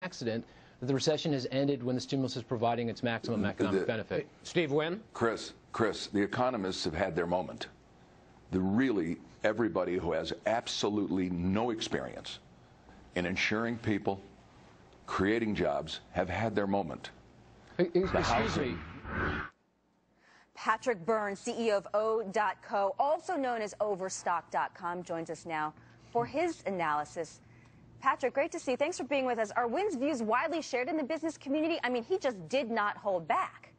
accident that the recession has ended when the stimulus is providing its maximum economic benefit. Steve Wynn? Chris, the economists have had their moment. Really, everybody who has absolutely no experience in insuring people, creating jobs, have had their moment. Excuse me. Patrick Byrne, CEO of O.co, also known as Overstock.com, joins us now for his analysis. Patrick, great to see you. Thanks for being with us. Are Wynn's views widely shared in the business community? I mean, he just did not hold back.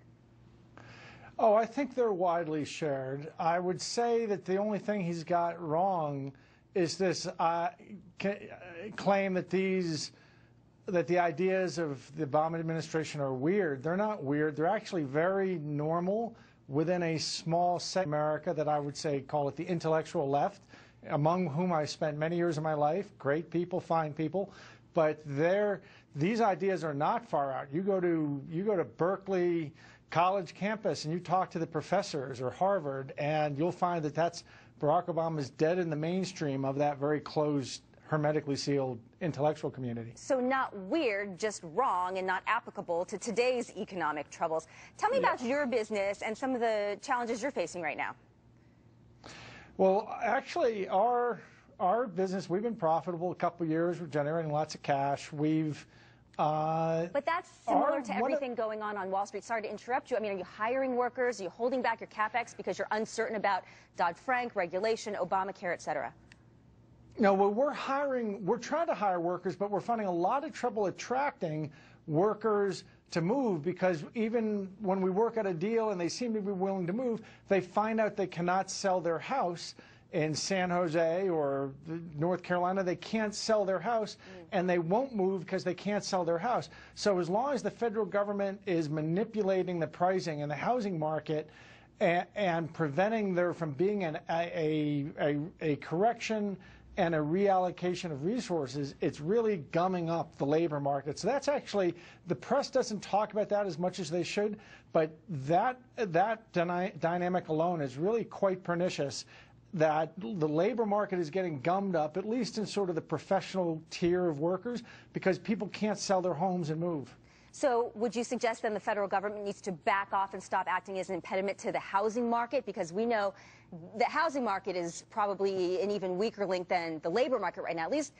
Oh, I think they're widely shared. I would say that the only thing he's got wrong is this claim that the ideas of the Obama administration are weird. They're not weird. They're actually very normal within a small segment of America that I would say call it the intellectual left, among whom I spent many years of my life. Great people, fine people, but these ideas are not far out. You go to Berkeley College campus and you talk to the professors, or Harvard, and you'll find that that's Barack Obama's dead in the mainstream of that very closed, hermetically sealed intellectual community. So not weird, just wrong and not applicable to today's economic troubles. Tell me about your business and some of the challenges you're facing right now. Well, actually, our business, we've been profitable a couple of years. We're generating lots of cash. But that's similar to everything going on Wall Street. Sorry to interrupt you. I mean, are you hiring workers? Are you holding back your CapEx because you're uncertain about Dodd-Frank, regulation, Obamacare, et cetera? No, well, we're trying to hire workers, but we're finding a lot of trouble attracting workers to move, because even when we work out a deal and they seem to be willing to move, they find out they cannot sell their house in San Jose or North Carolina. They can't sell their house, and they won't move because they can't sell their house. So as long as the federal government is manipulating the pricing in the housing market and preventing there from being a correction and a reallocation of resources, it's really gumming up the labor market. So that's actually, the press doesn't talk about that as much as they should, but that dynamic alone is really quite pernicious, that the labor market is getting gummed up, at least in sort of the professional tier of workers, because people can't sell their homes and move. So would you suggest then the federal government needs to back off and stop acting as an impediment to the housing market? Because we know the housing market is probably an even weaker link than the labor market right now. At least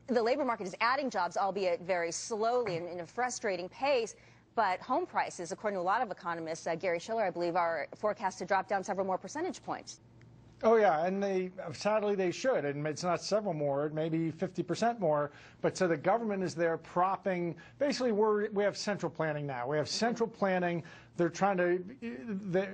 the labor market is adding jobs, albeit very slowly and in a frustrating pace. But home prices, according to a lot of economists, Gary Schiller, I believe, are forecast to drop down several more percentage points. Oh, yeah, and sadly they should, and it's not several more, maybe 50% more, but so the government is there propping. Basically, we have central planning now. We have central planning. They're trying to,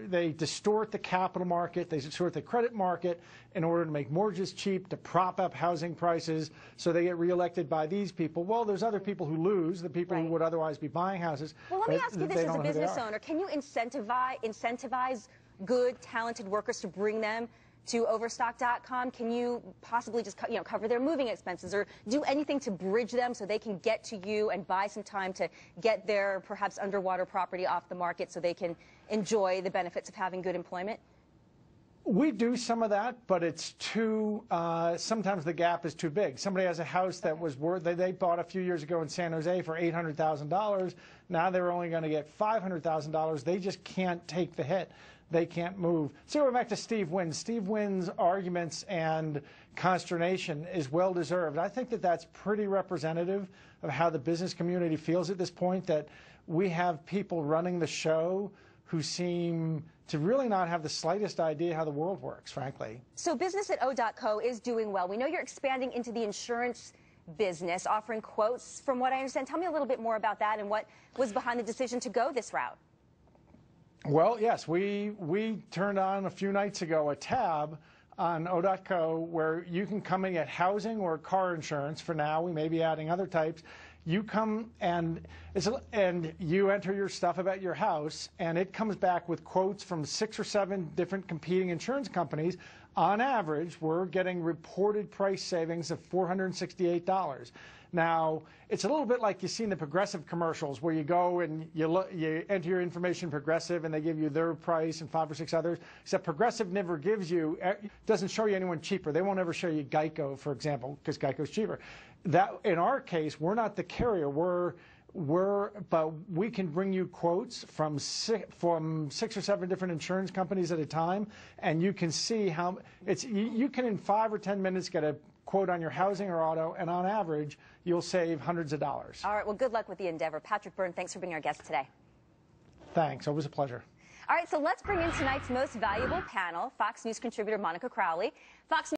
they distort the capital market, they distort the credit market in order to make mortgages cheap, to prop up housing prices, so they get reelected by these people. Well, there's other people who lose, the people who would otherwise be buying houses. Well, let me ask you this as a business owner. Can you incentivize good, talented workers to bring them to Overstock.com? Can you possibly just cover their moving expenses or do anything to bridge them so they can get to you and buy some time to get their perhaps underwater property off the market so they can enjoy the benefits of having good employment? We do some of that, but it's too, sometimes the gap is too big. Somebody has a house that was worth, they bought a few years ago in San Jose for $800,000. Now they're only going to get $500,000. They just can't take the hit. They can't move. So we're back to Steve Wynn. Steve Wynn's arguments and consternation is well deserved. I think that that's pretty representative of how the business community feels at this point, that we have people running the show who seem to really not have the slightest idea how the world works, frankly. So business at O.co is doing well. We know you're expanding into the insurance business, offering quotes, from what I understand. Tell me a little bit more about that and what was behind the decision to go this route. Well, yes, we turned on a few nights ago a tab on O.co where you can come and get housing or car insurance. For now, we may be adding other types. You come and you enter your stuff about your house, and it comes back with quotes from 6 or 7 different competing insurance companies. On average, we're getting reported price savings of $468. Now, it's a little bit like you see in the Progressive commercials where you go and you enter your information Progressive and they give you their price and 5 or 6 others, except Progressive never doesn't show you anyone cheaper. They won't ever show you Geico, for example, because Geico's cheaper. That in our case, we're not the carrier. But we can bring you quotes from 6 or 7 different insurance companies at a time, and you can see how it's. You can in 5 or 10 minutes get a quote on your housing or auto, and on average, you'll save hundreds of dollars. All right. Well, good luck with the endeavor, Patrick Byrne. Thanks for being our guest today. Thanks. Always a pleasure. All right. So let's bring in tonight's most valuable panel, Fox News contributor Monica Crowley. Fox News